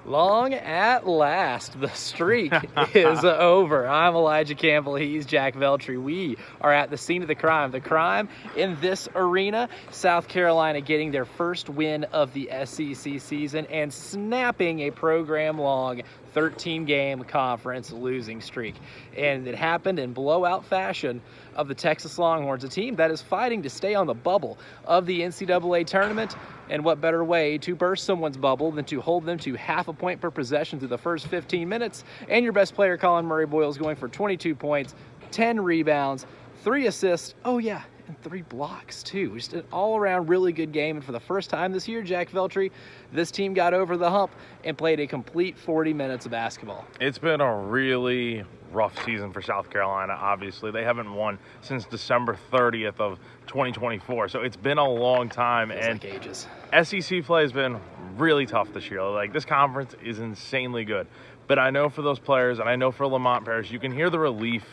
Long at last, the streak is over. I'm Elijah Campbell. He's Jack Veltri. We are at the scene of the crime. The crime in this arena, South Carolina getting their first win of the SEC season and snapping a program-long 13-game conference losing streak. And it happened in blowout fashion of the Texas Longhorns, a team that is fighting to stay on the bubble of the NCAA tournament. And what better way to burst someone's bubble than to hold them to half a point per possession through the first 15 minutes. And your best player, Colin Murray-Boyles, going for 22 points, 10 rebounds, 3 assists. Oh, yeah, and 3 blocks, too. Just an all-around really good game. And for the first time this year, Jack Veltri, this team got over the hump and played a complete 40 minutes of basketball. It's been a really rough season for South Carolina, obviously. They haven't won since December 30th of 2024, so it's been a long time. Feels and like ages. SEC play has been really tough this year. Like, this conference is insanely good. But I know for those players, and I know for Lamont Paris, you can hear the relief.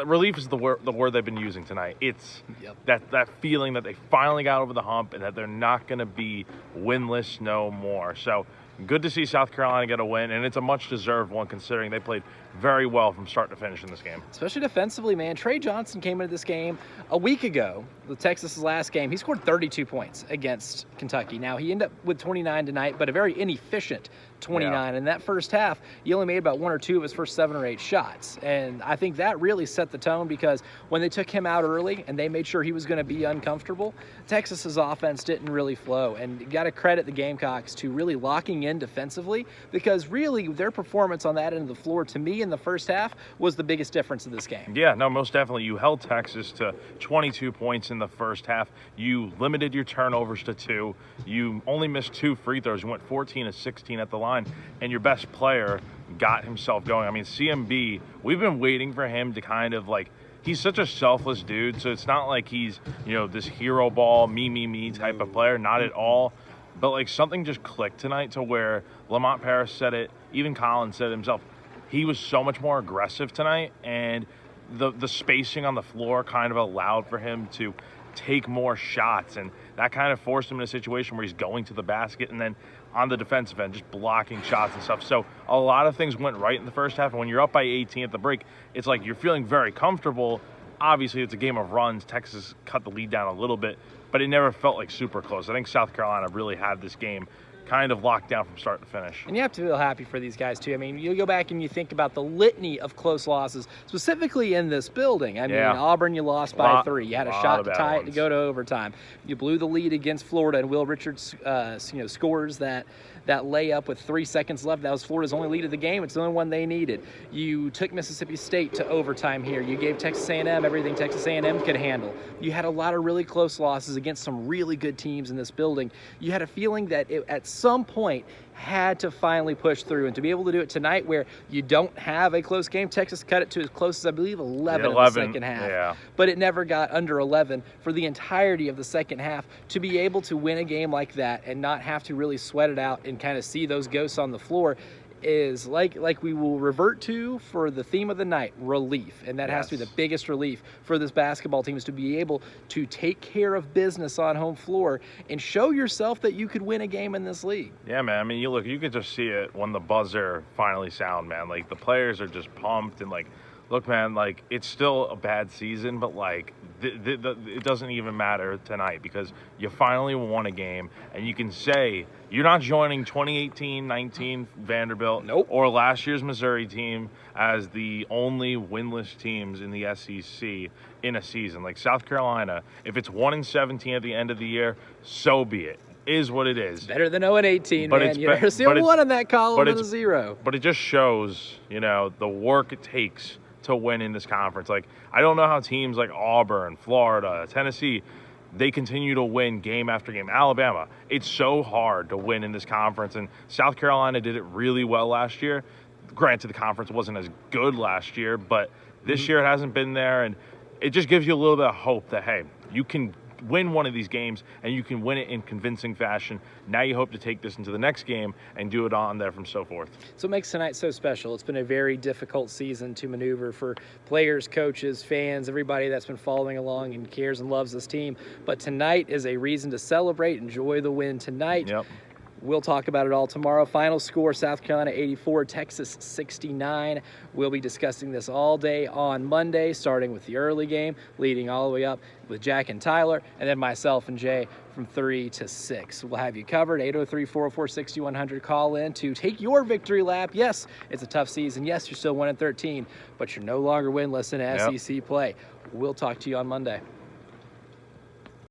Relief is the word they've been using tonight. It's that feeling that they finally got over the hump and that they're not going to be winless no more. So good to see South Carolina get a win, and it's a much-deserved one considering they played very well from start to finish in this game. Especially defensively, man. Trey Johnson came into this game a week ago, the Texas' last game. He scored 32 points against Kentucky. Now, he ended up with 29 tonight, but a very inefficient 29. Yeah. In that first half, he only made about 1 or 2 of his first 7 or 8 shots. And I think that really set the tone because when they took him out early and they made sure he was going to be uncomfortable, Texas's offense didn't really flow. And you got to credit the Gamecocks to really locking in defensively because really their performance on that end of the floor, to me, in the first half was the biggest difference in this game. Yeah, no, most definitely. You held Texas to 22 points in the first half. You limited your turnovers to 2. You only missed 2 free throws. You went 14 of 16 at the line, and your best player got himself going. I mean, CMB, we've been waiting for him to kind of like, he's such a selfless dude, so it's not like he's, this hero ball, me type of player, not at all. But like something just clicked tonight to where Lamont Paris said it, even Colin said it himself. He was so much more aggressive tonight, and the spacing on the floor kind of allowed for him to take more shots, and that kind of forced him in a situation where he's going to the basket and then on the defensive end just blocking shots and stuff. So a lot of things went right in the first half, and when you're up by 18 at the break, it's like you're feeling very comfortable. Obviously, it's a game of runs. Texas cut the lead down a little bit, but it never felt like super close. I think South Carolina really had this game kind of locked down from start to finish. And you have to feel happy for these guys, too. I mean, you go back and you think about the litany of close losses, specifically in this building. I mean, Auburn, you lost by 3. You had a shot to tie it to go to overtime. You blew the lead against Florida, and Will Richards, scores that layup with 3 seconds left. That was Florida's only lead of the game. It's the only one they needed. You took Mississippi State to overtime here. You gave Texas A&M everything Texas A&M could handle. You had a lot of really close losses against some really good teams in this building. You had a feeling that it, at some point, had to finally push through, and to be able to do it tonight where you don't have a close game. Texas cut it to as close as, I believe, 11 in the second half. But it never got under 11 for the entirety of the second half. To be able to win a game like that and not have to really sweat it out and kind of see those ghosts on the floor is like we will revert to for the theme of the night, relief. And that has to be the biggest relief for this basketball team, is to be able to take care of business on home floor and show yourself that you could win a game in this league. Yeah, man. I mean, you could just see it when the buzzer finally sound, man. Like, the players are just pumped and like, look, man, like, it's still a bad season, but like it doesn't even matter tonight because you finally won a game, and you can say you're not joining 2018-19 Vanderbilt or last year's Missouri team as the only winless teams in the SEC in a season. Like, South Carolina, if it's 1-17 at the end of the year, so be it. Is what it is. Better than 0-18, man. You never see a 1 in that column and a 0. But it just shows, the work it takes to win in this conference. Like, I don't know how teams like Auburn, Florida, Tennessee, they continue to win game after game. Alabama, it's so hard to win in this conference, and South Carolina did it really well last year. Granted, the conference wasn't as good last year, but this year it hasn't been there, and it just gives you a little bit of hope that, hey, you can win one of these games, and you can win it in convincing fashion. Now you hope to take this into the next game and do it on there from so forth. So it makes tonight so special. It's been a very difficult season to maneuver for players, coaches, fans, everybody that's been following along and cares and loves this team. But tonight is a reason to celebrate, enjoy the win tonight. Yep. We'll talk about it all tomorrow. Final score, South Carolina 84, Texas 69. We'll be discussing this all day on Monday, starting with the early game, leading all the way up with Jack and Tyler, and then myself and Jay from 3 to 6. We'll have you covered. 803-404-6100. Call in to take your victory lap. Yes, it's a tough season. Yes, you're still 1-13, but you're no longer winless in SEC play. We'll talk to you on Monday.